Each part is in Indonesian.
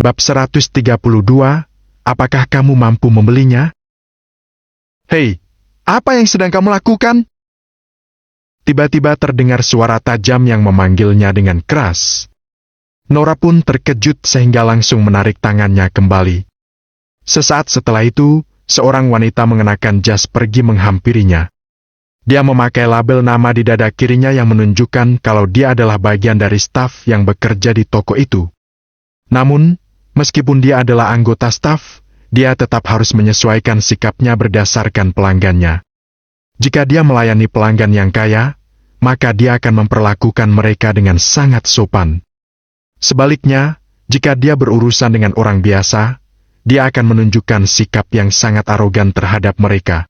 Bab 132, apakah kamu mampu membelinya? Hei, apa yang sedang kamu lakukan? Tiba-tiba terdengar suara tajam yang memanggilnya dengan keras. Nora pun terkejut sehingga langsung menarik tangannya kembali. Sesaat setelah itu, seorang wanita mengenakan jas pergi menghampirinya. Dia memakai label nama di dada kirinya yang menunjukkan kalau dia adalah bagian dari staf yang bekerja di toko itu. Namun, meskipun dia adalah anggota staf, dia tetap harus menyesuaikan sikapnya berdasarkan pelanggannya. Jika dia melayani pelanggan yang kaya, maka dia akan memperlakukan mereka dengan sangat sopan. Sebaliknya, jika dia berurusan dengan orang biasa, dia akan menunjukkan sikap yang sangat arogan terhadap mereka.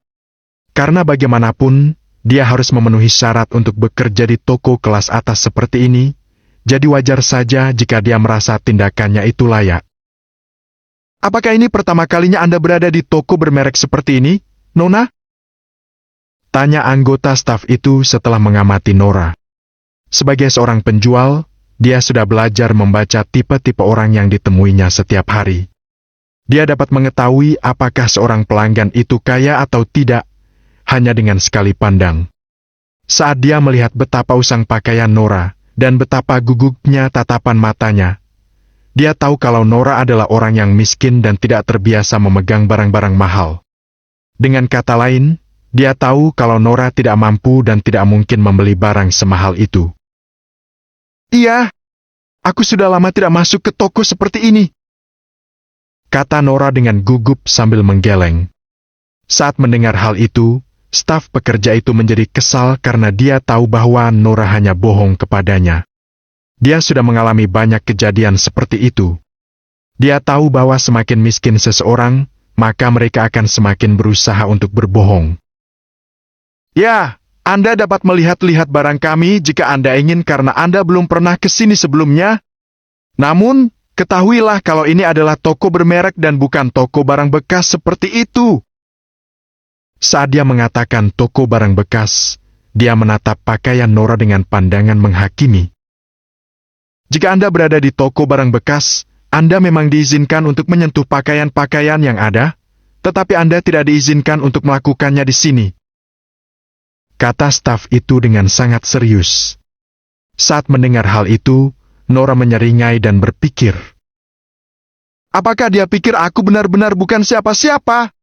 Karena bagaimanapun, dia harus memenuhi syarat untuk bekerja di toko kelas atas seperti ini, jadi wajar saja jika dia merasa tindakannya itu layak. Apakah ini pertama kalinya Anda berada di toko bermerek seperti ini, Nona? Tanya anggota staf itu setelah mengamati Nora. Sebagai seorang penjual, dia sudah belajar membaca tipe-tipe orang yang ditemuinya setiap hari. Dia dapat mengetahui apakah seorang pelanggan itu kaya atau tidak, hanya dengan sekali pandang. Saat dia melihat betapa usang pakaian Nora, dan betapa gugupnya tatapan matanya, dia tahu kalau Nora adalah orang yang miskin dan tidak terbiasa memegang barang-barang mahal. Dengan kata lain, dia tahu kalau Nora tidak mampu dan tidak mungkin membeli barang semahal itu. Iya, aku sudah lama tidak masuk ke toko seperti ini, kata Nora dengan gugup sambil menggeleng. Saat mendengar hal itu, staf pekerja itu menjadi kesal karena dia tahu bahwa Nora hanya bohong kepadanya. Dia sudah mengalami banyak kejadian seperti itu. Dia tahu bahwa semakin miskin seseorang, maka mereka akan semakin berusaha untuk berbohong. Ya, Anda dapat melihat-lihat barang kami jika Anda ingin karena Anda belum pernah ke sini sebelumnya. Namun, ketahuilah kalau ini adalah toko bermerek dan bukan toko barang bekas seperti itu. Saat dia mengatakan toko barang bekas, dia menatap pakaian Nora dengan pandangan menghakimi. Jika Anda berada di toko barang bekas, Anda memang diizinkan untuk menyentuh pakaian-pakaian yang ada, tetapi Anda tidak diizinkan untuk melakukannya di sini, kata staf itu dengan sangat serius. Saat mendengar hal itu, Nora menyeringai dan berpikir, apakah dia pikir aku benar-benar bukan siapa-siapa?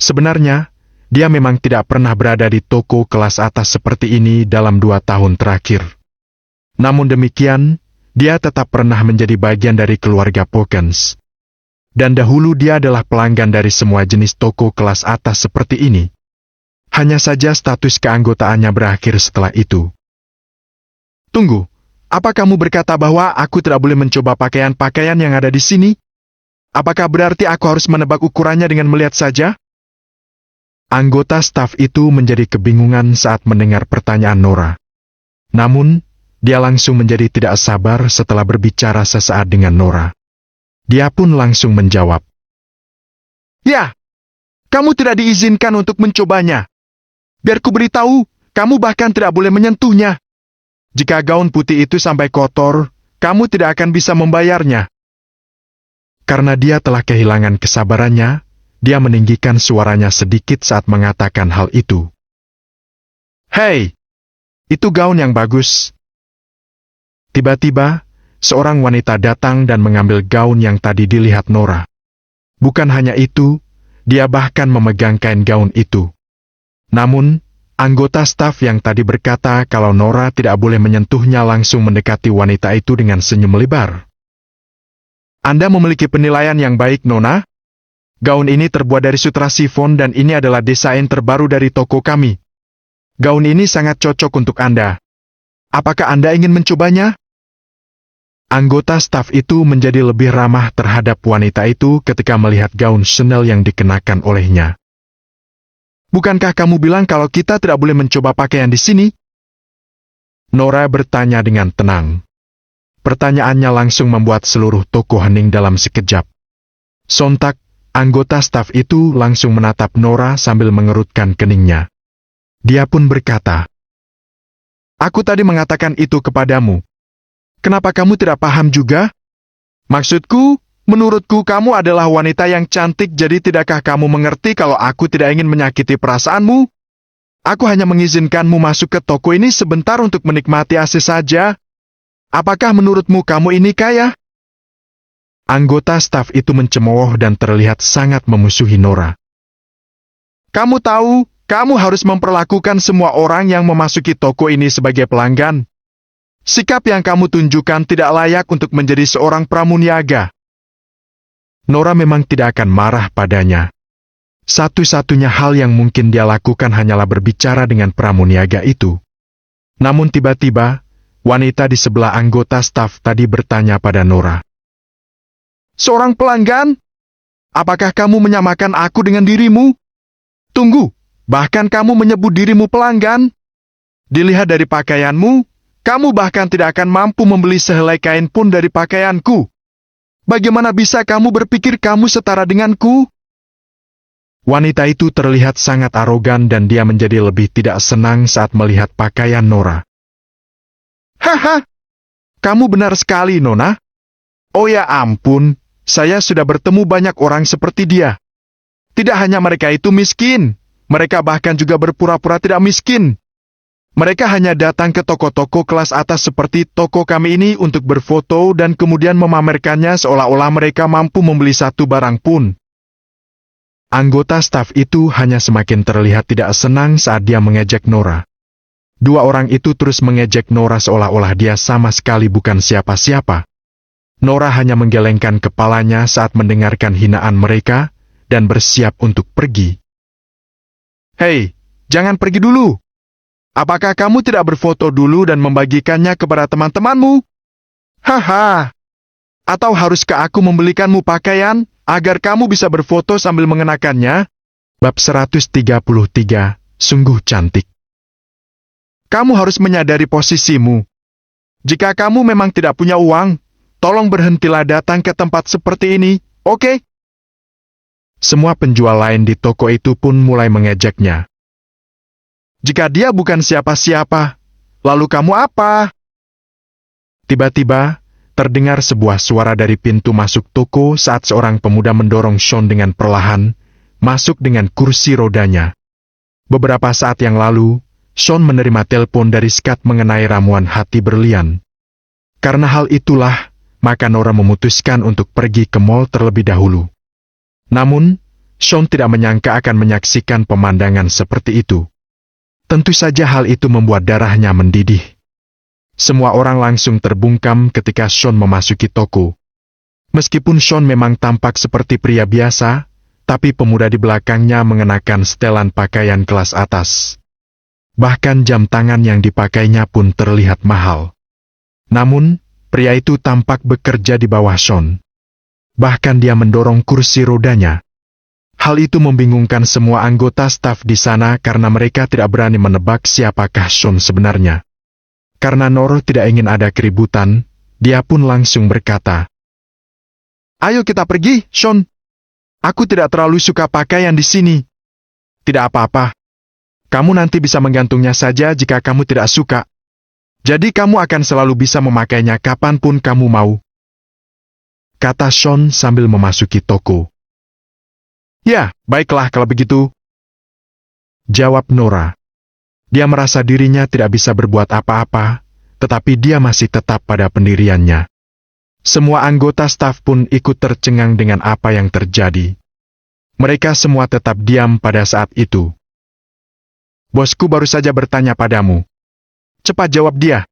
Sebenarnya, dia memang tidak pernah berada di toko kelas atas seperti ini dalam 2 tahun terakhir. Namun demikian, dia tetap pernah menjadi bagian dari keluarga Pawkins. Dan dahulu dia adalah pelanggan dari semua jenis toko kelas atas seperti ini. Hanya saja status keanggotaannya berakhir setelah itu. Tunggu, apa kamu berkata bahwa aku tidak boleh mencoba pakaian-pakaian yang ada di sini? Apakah berarti aku harus menebak ukurannya dengan melihat saja? Anggota staf itu menjadi kebingungan saat mendengar pertanyaan Nora. Namun, dia langsung menjadi tidak sabar setelah berbicara sesaat dengan Nora. Dia pun langsung menjawab. Ya, kamu tidak diizinkan untuk mencobanya. Biar ku beritahu, kamu bahkan tidak boleh menyentuhnya. Jika gaun putih itu sampai kotor, kamu tidak akan bisa membayarnya. Karena dia telah kehilangan kesabarannya, dia meninggikan suaranya sedikit saat mengatakan hal itu. Hei, itu gaun yang bagus. Tiba-tiba, seorang wanita datang dan mengambil gaun yang tadi dilihat Nora. Bukan hanya itu, dia bahkan memegang kain gaun itu. Namun, anggota staf yang tadi berkata kalau Nora tidak boleh menyentuhnya langsung mendekati wanita itu dengan senyum lebar. Anda memiliki penilaian yang baik, Nona. Gaun ini terbuat dari sutra sifon dan ini adalah desain terbaru dari toko kami. Gaun ini sangat cocok untuk Anda. Apakah Anda ingin mencobanya? Anggota staf itu menjadi lebih ramah terhadap wanita itu ketika melihat gaun Chanel yang dikenakan olehnya. Bukankah kamu bilang kalau kita tidak boleh mencoba pakaian di sini? Nora bertanya dengan tenang. Pertanyaannya langsung membuat seluruh toko hening dalam sekejap. Sontak, anggota staf itu langsung menatap Nora sambil mengerutkan keningnya. Dia pun berkata, "Aku tadi mengatakan itu kepadamu. Kenapa kamu tidak paham juga? Maksudku, menurutku kamu adalah wanita yang cantik, jadi tidakkah kamu mengerti kalau aku tidak ingin menyakiti perasaanmu? Aku hanya mengizinkanmu masuk ke toko ini sebentar untuk menikmati AC saja. Apakah menurutmu kamu ini kaya? Anggota staf itu mencemooh dan terlihat sangat memusuhi Nora. Kamu tahu, kamu harus memperlakukan semua orang yang memasuki toko ini sebagai pelanggan. Sikap yang kamu tunjukkan tidak layak untuk menjadi seorang pramuniaga. Nora memang tidak akan marah padanya. Satu-satunya hal yang mungkin dia lakukan hanyalah berbicara dengan pramuniaga itu. Namun tiba-tiba, wanita di sebelah anggota staf tadi bertanya pada Nora. Seorang pelanggan? Apakah kamu menyamakan aku dengan dirimu? Tunggu, bahkan kamu menyebut dirimu pelanggan? Dilihat dari pakaianmu, kamu bahkan tidak akan mampu membeli sehelai kain pun dari pakaianku. Bagaimana bisa kamu berpikir kamu setara denganku? Wanita itu terlihat sangat arogan dan dia menjadi lebih tidak senang saat melihat pakaian Nora. Haha, kamu benar sekali, Nona. Oh ya ampun, saya sudah bertemu banyak orang seperti dia. Tidak hanya mereka itu miskin, mereka bahkan juga berpura-pura tidak miskin. Mereka hanya datang ke toko-toko kelas atas seperti toko kami ini untuk berfoto dan kemudian memamerkannya seolah-olah mereka mampu membeli satu barang pun. Anggota staf itu hanya semakin terlihat tidak senang saat dia mengejek Nora. Dua orang itu terus mengejek Nora seolah-olah dia sama sekali bukan siapa-siapa. Nora hanya menggelengkan kepalanya saat mendengarkan hinaan mereka dan bersiap untuk pergi. Hei, jangan pergi dulu. Apakah kamu tidak berfoto dulu dan membagikannya kepada teman-temanmu? Haha. Atau haruskah aku membelikanmu pakaian agar kamu bisa berfoto sambil mengenakannya? Bab 133, sungguh cantik. Kamu harus menyadari posisimu. Jika kamu memang tidak punya uang, tolong berhentilah datang ke tempat seperti ini, oke? Semua penjual lain di toko itu pun mulai mengejeknya. Jika dia bukan siapa-siapa, lalu kamu apa? Tiba-tiba, terdengar sebuah suara dari pintu masuk toko saat seorang pemuda mendorong Sean dengan perlahan, masuk dengan kursi rodanya. Beberapa saat yang lalu, Sean menerima telepon dari Scott mengenai ramuan hati berlian. Karena hal itulah, maka Nora memutuskan untuk pergi ke mall terlebih dahulu. Namun, Sean tidak menyangka akan menyaksikan pemandangan seperti itu. Tentu saja hal itu membuat darahnya mendidih. Semua orang langsung terbungkam ketika Sean memasuki toko. Meskipun Sean memang tampak seperti pria biasa, tapi pemuda di belakangnya mengenakan setelan pakaian kelas atas. Bahkan jam tangan yang dipakainya pun terlihat mahal. Namun, pria itu tampak bekerja di bawah Sean. Bahkan dia mendorong kursi rodanya. Hal itu membingungkan semua anggota staf di sana karena mereka tidak berani menebak siapakah Sean sebenarnya. Karena Nora tidak ingin ada keributan, dia pun langsung berkata, "Ayo kita pergi, Sean. Aku tidak terlalu suka pakaian di sini." "Tidak apa-apa. Kamu nanti bisa menggantungnya saja jika kamu tidak suka. Jadi kamu akan selalu bisa memakainya kapanpun kamu mau," kata Sean sambil memasuki toko. "Ya, baiklah kalau begitu," jawab Nora. Dia merasa dirinya tidak bisa berbuat apa-apa, tetapi dia masih tetap pada pendiriannya. Semua anggota staf pun ikut tercengang dengan apa yang terjadi. Mereka semua tetap diam pada saat itu. "Bosku baru saja bertanya padamu. Cepat jawab dia.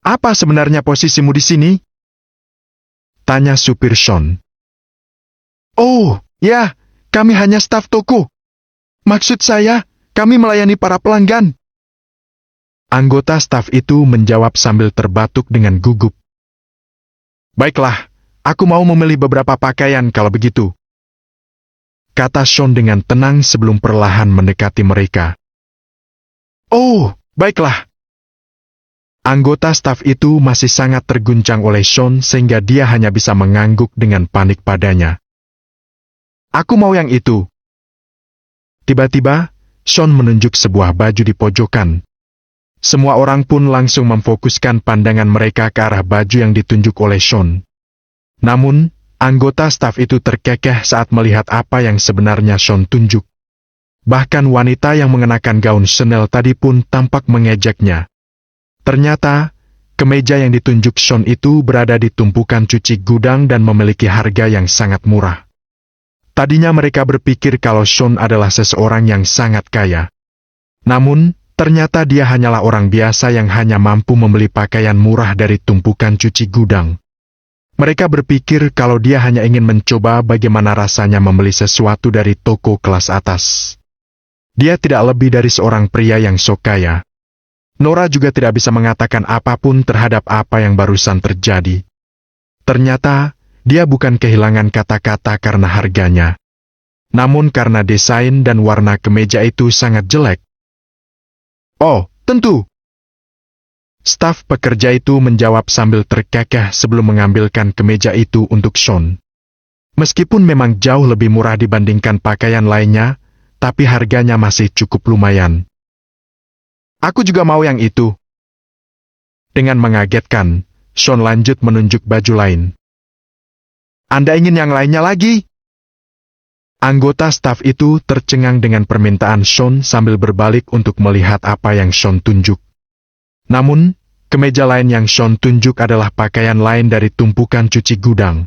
Apa sebenarnya posisimu di sini?" tanya supir Sean. "Oh, ya. Kami hanya staf toko. Maksud saya, kami melayani para pelanggan." Anggota staf itu menjawab sambil terbatuk dengan gugup. "Baiklah, aku mau memilih beberapa pakaian kalau begitu," kata Sean dengan tenang sebelum perlahan mendekati mereka. "Oh, baiklah." Anggota staf itu masih sangat terguncang oleh Sean sehingga dia hanya bisa mengangguk dengan panik padanya. "Aku mau yang itu." Tiba-tiba, Sean menunjuk sebuah baju di pojokan. Semua orang pun langsung memfokuskan pandangan mereka ke arah baju yang ditunjuk oleh Sean. Namun, anggota staf itu terkekeh saat melihat apa yang sebenarnya Sean tunjuk. Bahkan wanita yang mengenakan gaun Chanel tadi pun tampak mengejeknya. Ternyata, kemeja yang ditunjuk Sean itu berada di tumpukan cuci gudang dan memiliki harga yang sangat murah. Tadinya mereka berpikir kalau Sean adalah seseorang yang sangat kaya. Namun, ternyata dia hanyalah orang biasa yang hanya mampu membeli pakaian murah dari tumpukan cuci gudang. Mereka berpikir kalau dia hanya ingin mencoba bagaimana rasanya membeli sesuatu dari toko kelas atas. Dia tidak lebih dari seorang pria yang sok kaya. Nora juga tidak bisa mengatakan apapun terhadap apa yang barusan terjadi. Ternyata, dia bukan kehilangan kata-kata karena harganya. Namun karena desain dan warna kemeja itu sangat jelek. Oh, tentu. Staf pekerja itu menjawab sambil terkekeh sebelum mengambilkan kemeja itu untuk Sean. Meskipun memang jauh lebih murah dibandingkan pakaian lainnya, tapi harganya masih cukup lumayan. Aku juga mau yang itu. Dengan mengagetkan, Sean lanjut menunjuk baju lain. Anda ingin yang lainnya lagi? Anggota staf itu tercengang dengan permintaan Sean sambil berbalik untuk melihat apa yang Sean tunjuk. Namun, kemeja lain yang Sean tunjuk adalah pakaian lain dari tumpukan cuci gudang.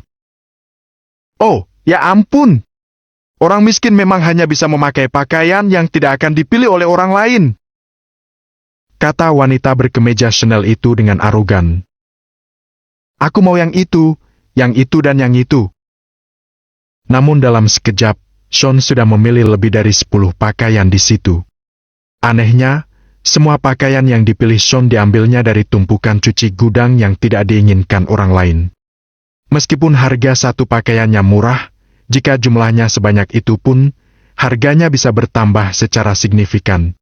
Oh, ya ampun! Orang miskin memang hanya bisa memakai pakaian yang tidak akan dipilih oleh orang lain. Kata wanita berkemeja Chanel itu dengan arogan. Aku mau yang itu dan yang itu. Namun dalam sekejap, Sean sudah memilih lebih dari 10 pakaian di situ. Anehnya, semua pakaian yang dipilih Sean diambilnya dari tumpukan cuci gudang yang tidak diinginkan orang lain. Meskipun harga satu pakaiannya murah, jika jumlahnya sebanyak itu pun, harganya bisa bertambah secara signifikan.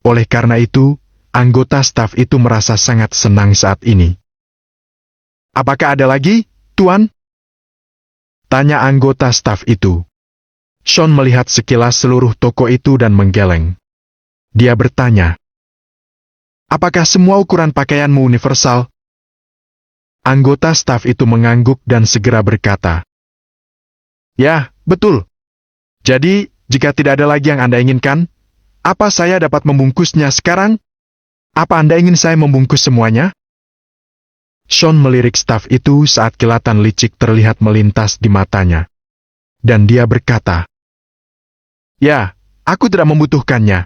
Oleh karena itu, anggota staf itu merasa sangat senang saat ini. Apakah ada lagi, Tuan? Tanya anggota staf itu. Sean melihat sekilas seluruh toko itu dan menggeleng. Dia bertanya, apakah semua ukuran pakaianmu universal? Anggota staf itu mengangguk dan segera berkata, ya, betul. Jadi, jika tidak ada lagi yang Anda inginkan, apa saya dapat membungkusnya sekarang? Apa Anda ingin saya membungkus semuanya? Sean melirik staf itu saat kilatan licik terlihat melintas di matanya. Dan dia berkata, ya, aku tidak membutuhkannya.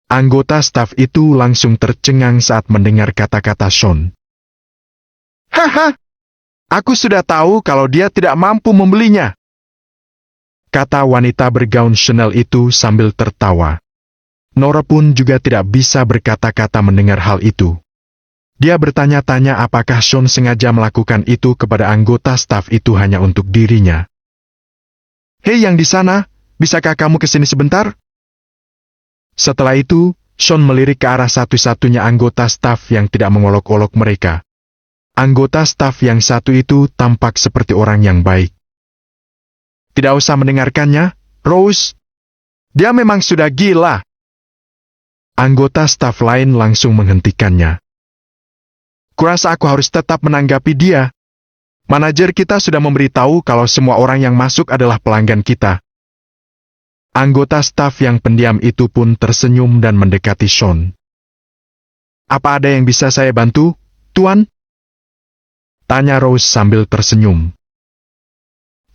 Anggota staf itu langsung tercengang saat mendengar kata-kata Sean. Haha, aku sudah tahu kalau dia tidak mampu membelinya. Kata wanita bergaun Chanel itu sambil tertawa. Nora pun juga tidak bisa berkata-kata mendengar hal itu. Dia bertanya-tanya apakah Sean sengaja melakukan itu kepada anggota staf itu hanya untuk dirinya. Hei yang di sana, bisakah kamu kesini sebentar? Setelah itu, Sean melirik ke arah satu-satunya anggota staf yang tidak mengolok-olok mereka. Anggota staf yang satu itu tampak seperti orang yang baik. Tidak usah mendengarkannya, Rose. Dia memang sudah gila. Anggota staf lain langsung menghentikannya. Kurasa aku harus tetap menanggapi dia. Manajer kita sudah memberitahu kalau semua orang yang masuk adalah pelanggan kita. Anggota staf yang pendiam itu pun tersenyum dan mendekati Sean. Apa ada yang bisa saya bantu, Tuan? Tanya Rose sambil tersenyum.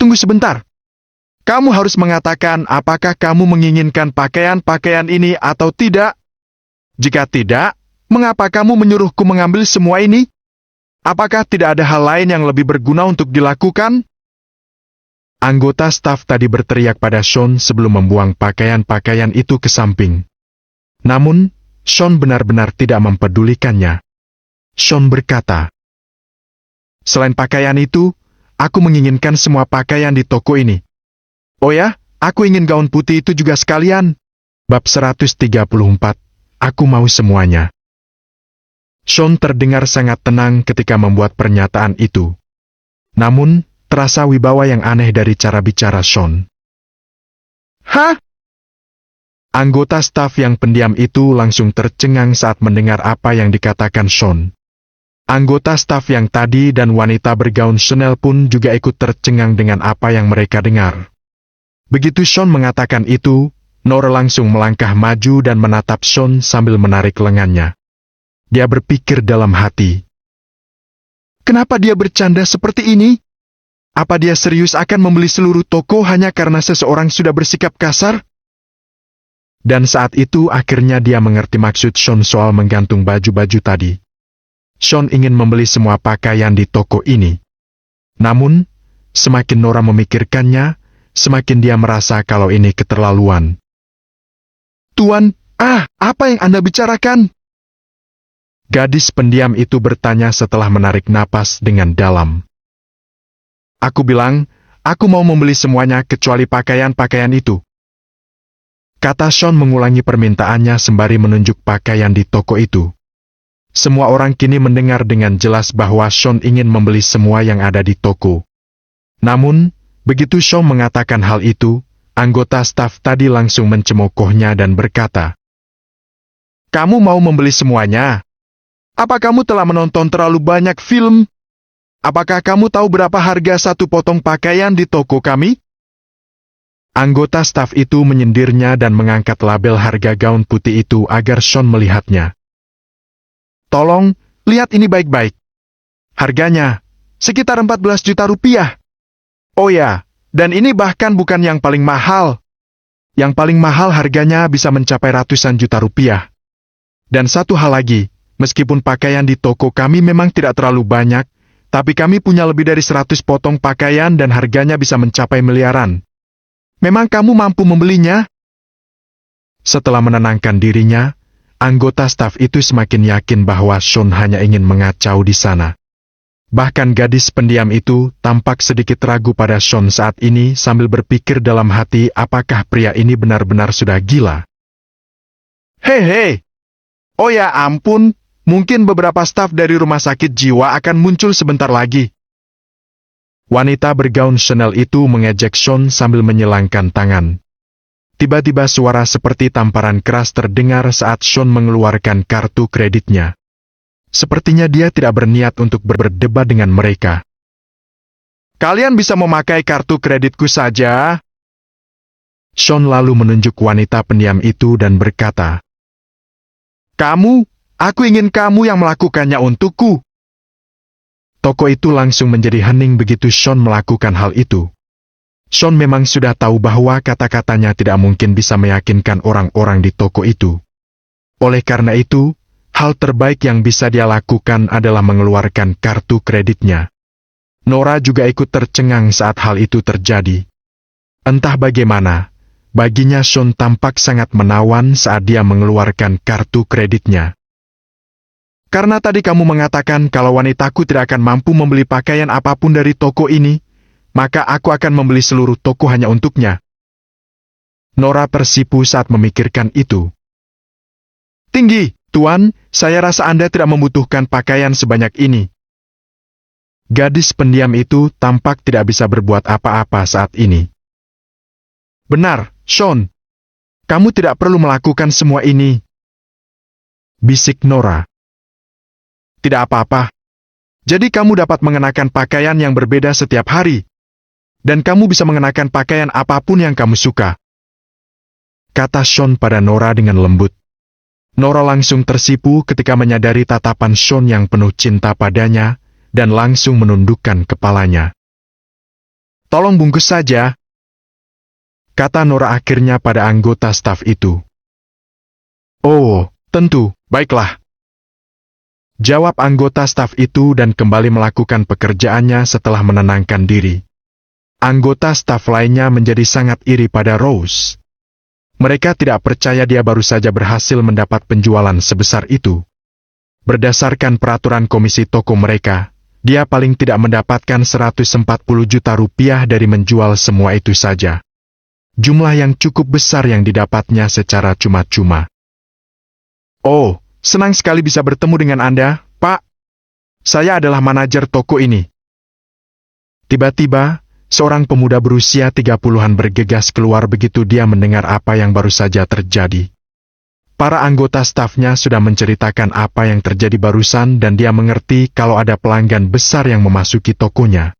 Tunggu sebentar. Kamu harus mengatakan apakah kamu menginginkan pakaian-pakaian ini atau tidak. Jika tidak, mengapa kamu menyuruhku mengambil semua ini? Apakah tidak ada hal lain yang lebih berguna untuk dilakukan? Anggota staf tadi berteriak pada Sean sebelum membuang pakaian-pakaian itu ke samping. Namun, Sean benar-benar tidak mempedulikannya. Sean berkata, selain pakaian itu, aku menginginkan semua pakaian di toko ini. Oh ya, aku ingin gaun putih itu juga sekalian. Bab 134, aku mau semuanya. Sean terdengar sangat tenang ketika membuat pernyataan itu. Namun, terasa wibawa yang aneh dari cara bicara Sean. Hah? Anggota staf yang pendiam itu langsung tercengang saat mendengar apa yang dikatakan Sean. Anggota staf yang tadi dan wanita bergaun Chanel pun juga ikut tercengang dengan apa yang mereka dengar. Begitu Sean mengatakan itu, Nora langsung melangkah maju dan menatap Sean sambil menarik lengannya. Dia berpikir dalam hati. Kenapa dia bercanda seperti ini? Apa dia serius akan membeli seluruh toko hanya karena seseorang sudah bersikap kasar? Dan saat itu akhirnya dia mengerti maksud Sean soal menggantung baju-baju tadi. Sean ingin membeli semua pakaian di toko ini. Namun, semakin Nora memikirkannya, semakin dia merasa kalau ini keterlaluan. Tuan, apa yang Anda bicarakan? Gadis pendiam itu bertanya setelah menarik napas dengan dalam. Aku bilang, aku mau membeli semuanya kecuali pakaian-pakaian itu. Kata Sean mengulangi permintaannya sembari menunjuk pakaian di toko itu. Semua orang kini mendengar dengan jelas bahwa Sean ingin membeli semua yang ada di toko. Namun, begitu Sean mengatakan hal itu, anggota staf tadi langsung mencemokohnya dan berkata, "Kamu mau membeli semuanya? Apa kamu telah menonton terlalu banyak film? Apakah kamu tahu berapa harga satu potong pakaian di toko kami?" Anggota staf itu menyindirnya dan mengangkat label harga gaun putih itu agar Sean melihatnya. Tolong, lihat ini baik-baik. Harganya, sekitar 14 juta rupiah. Oh ya, dan ini bahkan bukan yang paling mahal. Yang paling mahal harganya bisa mencapai ratusan juta rupiah. Dan satu hal lagi, meskipun pakaian di toko kami memang tidak terlalu banyak, tapi kami punya lebih dari 100 potong pakaian dan harganya bisa mencapai miliaran. Memang kamu mampu membelinya? Setelah menenangkan dirinya, anggota staf itu semakin yakin bahwa Sean hanya ingin mengacau di sana. Bahkan gadis pendiam itu tampak sedikit ragu pada Sean saat ini sambil berpikir dalam hati apakah pria ini benar-benar sudah gila. Hei! Oh ya ampun, mungkin beberapa staf dari rumah sakit jiwa akan muncul sebentar lagi. Wanita bergaun Chanel itu mengejek Sean sambil menyilangkan tangan. Tiba-tiba suara seperti tamparan keras terdengar saat Sean mengeluarkan kartu kreditnya. Sepertinya dia tidak berniat untuk berdebat dengan mereka. Kalian bisa memakai kartu kreditku saja. Sean lalu menunjuk wanita pendiam itu dan berkata, aku ingin kamu yang melakukannya untukku. Toko itu langsung menjadi hening begitu Sean melakukan hal itu. Sean memang sudah tahu bahwa kata-katanya tidak mungkin bisa meyakinkan orang-orang di toko itu. Oleh karena itu, hal terbaik yang bisa dia lakukan adalah mengeluarkan kartu kreditnya. Nora juga ikut tercengang saat hal itu terjadi. Entah bagaimana, baginya Sean tampak sangat menawan saat dia mengeluarkan kartu kreditnya. Karena tadi kamu mengatakan kalau wanitaku tidak akan mampu membeli pakaian apapun dari toko ini, maka aku akan membeli seluruh toko hanya untuknya. Nora tersipu saat memikirkan itu. Tinggi, Tuan, saya rasa Anda tidak membutuhkan pakaian sebanyak ini. Gadis pendiam itu tampak tidak bisa berbuat apa-apa saat ini. Benar, Sean. Kamu tidak perlu melakukan semua ini. Bisik Nora. Tidak apa-apa. Jadi kamu dapat mengenakan pakaian yang berbeda setiap hari. Dan kamu bisa mengenakan pakaian apapun yang kamu suka. Kata Sean pada Nora dengan lembut. Nora langsung tersipu ketika menyadari tatapan Sean yang penuh cinta padanya, dan langsung menundukkan kepalanya. Tolong bungkus saja. Kata Nora akhirnya pada anggota staf itu. Oh, tentu, baiklah. Jawab anggota staf itu dan kembali melakukan pekerjaannya setelah menenangkan diri. Anggota staf lainnya menjadi sangat iri pada Rose. Mereka tidak percaya dia baru saja berhasil mendapat penjualan sebesar itu. Berdasarkan peraturan komisi toko mereka, dia paling tidak mendapatkan 140 juta rupiah dari menjual semua itu saja. Jumlah yang cukup besar yang didapatnya secara cuma-cuma. Oh, senang sekali bisa bertemu dengan Anda, Pak. Saya adalah manajer toko ini. Tiba-tiba, seorang pemuda berusia 30-an bergegas keluar begitu dia mendengar apa yang baru saja terjadi. Para anggota stafnya sudah menceritakan apa yang terjadi barusan dan dia mengerti kalau ada pelanggan besar yang memasuki tokonya.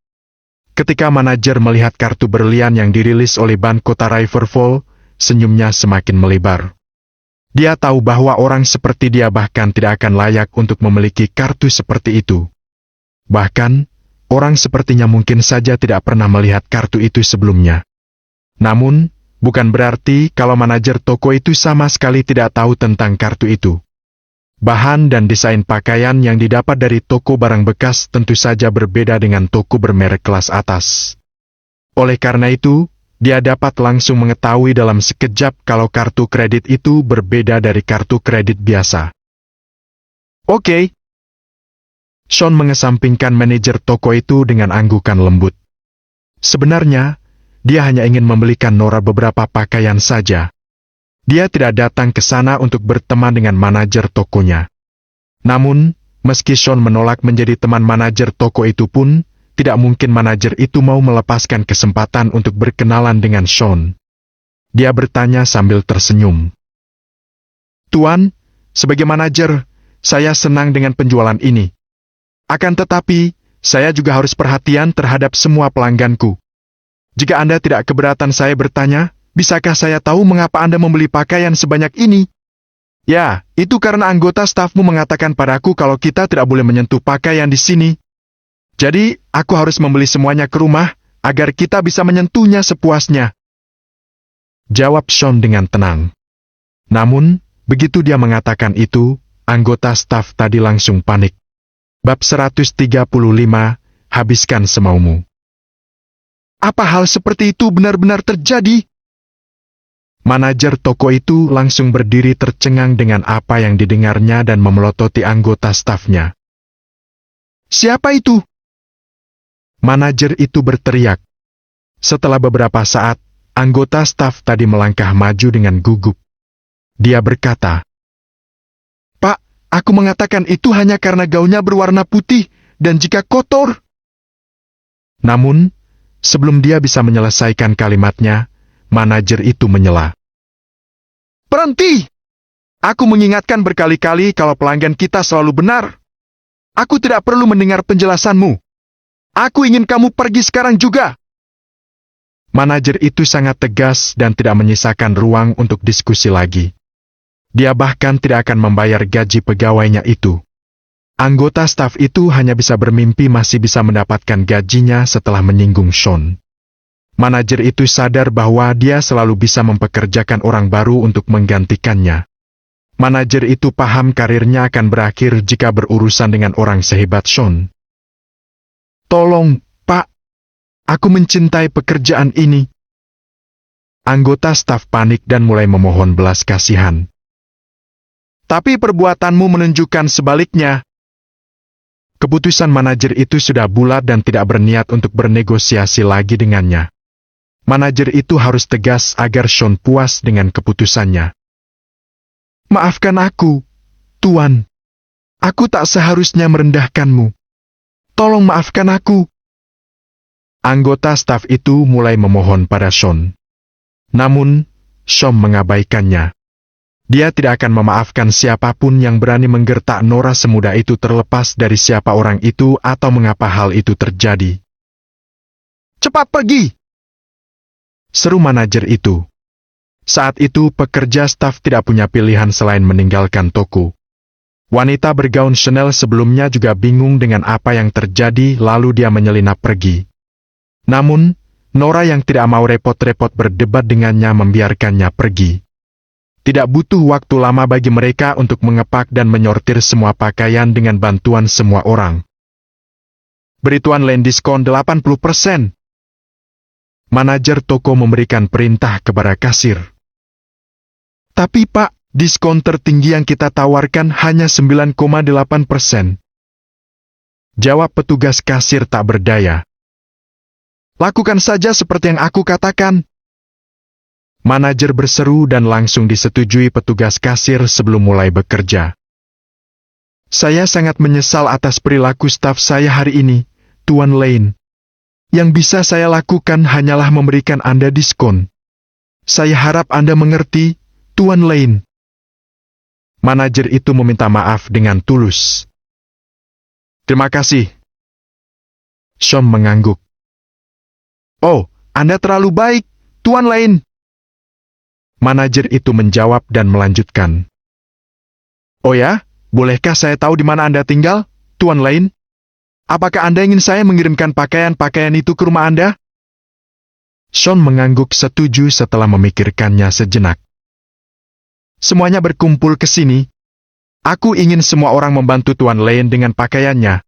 Ketika manajer melihat kartu berlian yang dirilis oleh Bank Kota Riverfall, senyumnya semakin melebar. Dia tahu bahwa orang seperti dia bahkan tidak akan layak untuk memiliki kartu seperti itu. Bahkan, orang sepertinya mungkin saja tidak pernah melihat kartu itu sebelumnya. Namun, bukan berarti kalau manajer toko itu sama sekali tidak tahu tentang kartu itu. Bahan dan desain pakaian yang didapat dari toko barang bekas tentu saja berbeda dengan toko bermerek kelas atas. Oleh karena itu, dia dapat langsung mengetahui dalam sekejap kalau kartu kredit itu berbeda dari kartu kredit biasa. Oke. Sean mengesampingkan manajer toko itu dengan anggukan lembut. Sebenarnya, dia hanya ingin membelikan Nora beberapa pakaian saja. Dia tidak datang ke sana untuk berteman dengan manajer tokonya. Namun, meski Sean menolak menjadi teman manajer toko itu pun, tidak mungkin manajer itu mau melepaskan kesempatan untuk berkenalan dengan Sean. Dia bertanya sambil tersenyum. Tuan, sebagai manajer, saya senang dengan penjualan ini. Akan tetapi, saya juga harus perhatian terhadap semua pelangganku. Jika Anda tidak keberatan saya bertanya, bisakah saya tahu mengapa Anda membeli pakaian sebanyak ini? Ya, itu karena anggota stafmu mengatakan padaku kalau kita tidak boleh menyentuh pakaian di sini. Jadi, aku harus membeli semuanya ke rumah, agar kita bisa menyentuhnya sepuasnya. Jawab Sean dengan tenang. Namun, begitu dia mengatakan itu, anggota staf tadi langsung panik. Bab 135, habiskan semaumu. Apa hal seperti itu benar-benar terjadi? Manajer toko itu langsung berdiri tercengang dengan apa yang didengarnya dan memelototi anggota stafnya. Siapa itu? Manajer itu berteriak. Setelah beberapa saat, anggota staf tadi melangkah maju dengan gugup. Dia berkata, Pak, aku mengatakan itu hanya karena gaunnya berwarna putih dan jika kotor. Namun, sebelum dia bisa menyelesaikan kalimatnya, manajer itu menyela. Berhenti! Aku mengingatkan berkali-kali kalau pelanggan kita selalu benar. Aku tidak perlu mendengar penjelasanmu. Aku ingin kamu pergi sekarang juga. Manajer itu sangat tegas dan tidak menyisakan ruang untuk diskusi lagi. Dia bahkan tidak akan membayar gaji pegawainya itu. Anggota staf itu hanya bisa bermimpi masih bisa mendapatkan gajinya setelah menyinggung Sean. Manajer itu sadar bahwa dia selalu bisa mempekerjakan orang baru untuk menggantikannya. Manajer itu paham karirnya akan berakhir jika berurusan dengan orang sehebat Sean. Tolong, Pak. Aku mencintai pekerjaan ini. Anggota staf panik dan mulai memohon belas kasihan. Tapi perbuatanmu menunjukkan sebaliknya. Keputusan manajer itu sudah bulat dan tidak berniat untuk bernegosiasi lagi dengannya. Manajer itu harus tegas agar Sean puas dengan keputusannya. Maafkan aku, Tuan. Aku tak seharusnya merendahkanmu. Tolong maafkan aku. Anggota staf itu mulai memohon pada Sean. Namun, Sean mengabaikannya. Dia tidak akan memaafkan siapapun yang berani menggertak Nora semudah itu terlepas dari siapa orang itu atau mengapa hal itu terjadi. Cepat pergi! Seru manajer itu. Saat itu pekerja staf tidak punya pilihan selain meninggalkan toko. Wanita bergaun Chanel sebelumnya juga bingung dengan apa yang terjadi lalu dia menyelinap pergi. Namun, Nora yang tidak mau repot-repot berdebat dengannya membiarkannya pergi. Tidak butuh waktu lama bagi mereka untuk mengepak dan menyortir semua pakaian dengan bantuan semua orang. Beri Tuan Lane diskon 80%. Manajer toko memberikan perintah kepada kasir. Tapi Pak, diskon tertinggi yang kita tawarkan hanya 9,8%. Jawab petugas kasir tak berdaya. Lakukan saja seperti yang aku katakan. Manajer berseru dan langsung disetujui petugas kasir sebelum mulai bekerja. Saya sangat menyesal atas perilaku staf saya hari ini, Tuan Lane. Yang bisa saya lakukan hanyalah memberikan Anda diskon. Saya harap Anda mengerti, Tuan Lane. Manajer itu meminta maaf dengan tulus. Terima kasih. Sean mengangguk. Oh, Anda terlalu baik, Tuan Lane. Manajer itu menjawab dan melanjutkan. Oh ya, bolehkah saya tahu di mana Anda tinggal, Tuan Lane? Apakah Anda ingin saya mengirimkan pakaian-pakaian itu ke rumah Anda? Sean mengangguk setuju setelah memikirkannya sejenak. Semuanya berkumpul ke sini. Aku ingin semua orang membantu Tuan Lane dengan pakaiannya.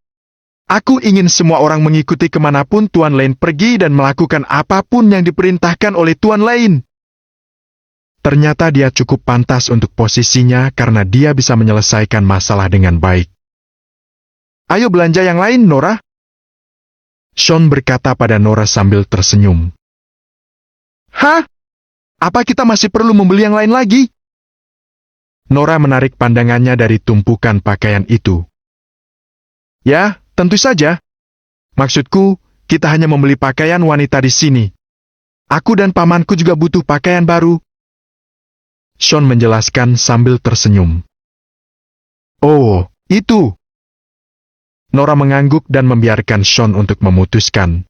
Aku ingin semua orang mengikuti kemanapun Tuan Lane pergi dan melakukan apapun yang diperintahkan oleh Tuan Lane. Ternyata dia cukup pantas untuk posisinya karena dia bisa menyelesaikan masalah dengan baik. Ayo belanja yang lain, Nora. Sean berkata pada Nora sambil tersenyum. Hah? Apa kita masih perlu membeli yang lain lagi? Nora menarik pandangannya dari tumpukan pakaian itu. Ya, tentu saja. Maksudku, kita hanya membeli pakaian wanita di sini. Aku dan pamanku juga butuh pakaian baru. Sean menjelaskan sambil tersenyum. Oh, itu. Nora mengangguk dan membiarkan Sean untuk memutuskan.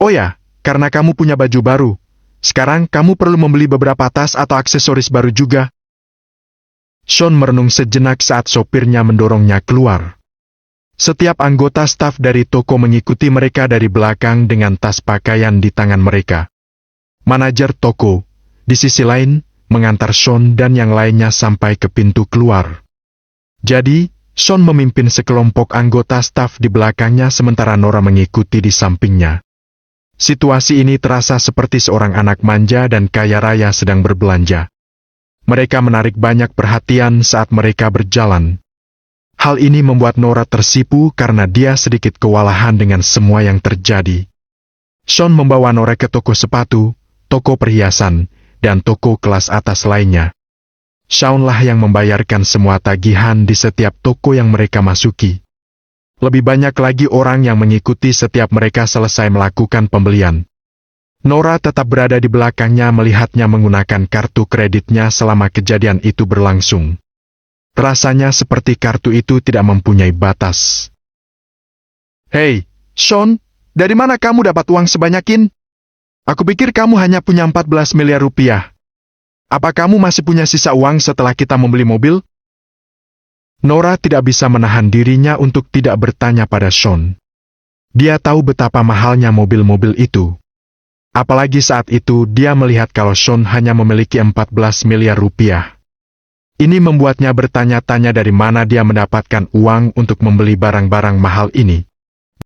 Oh ya, karena kamu punya baju baru, sekarang kamu perlu membeli beberapa tas atau aksesoris baru juga. Sean merenung sejenak saat sopirnya mendorongnya keluar. Setiap anggota staf dari toko mengikuti mereka dari belakang dengan tas pakaian di tangan mereka. Manajer toko, di sisi lain, mengantar Sean dan yang lainnya sampai ke pintu keluar. Jadi, Sean memimpin sekelompok anggota staf di belakangnya sementara Nora mengikuti di sampingnya. Situasi ini terasa seperti seorang anak manja dan kaya raya sedang berbelanja. Mereka menarik banyak perhatian saat mereka berjalan. Hal ini membuat Nora tersipu karena dia sedikit kewalahan dengan semua yang terjadi. Sean membawa Nora ke toko sepatu, toko perhiasan, dan toko kelas atas lainnya. Sean-lah yang membayarkan semua tagihan di setiap toko yang mereka masuki. Lebih banyak lagi orang yang mengikuti setiap mereka selesai melakukan pembelian. Nora tetap berada di belakangnya melihatnya menggunakan kartu kreditnya selama kejadian itu berlangsung. Rasanya seperti kartu itu tidak mempunyai batas. Hei, Sean, dari mana kamu dapat uang sebanyak ini? Aku pikir kamu hanya punya 14 miliar rupiah. Apa kamu masih punya sisa uang setelah kita membeli mobil? Nora tidak bisa menahan dirinya untuk tidak bertanya pada Sean. Dia tahu betapa mahalnya mobil-mobil itu. Apalagi saat itu dia melihat kalau Sean hanya memiliki 14 miliar rupiah. Ini membuatnya bertanya-tanya dari mana dia mendapatkan uang untuk membeli barang-barang mahal ini.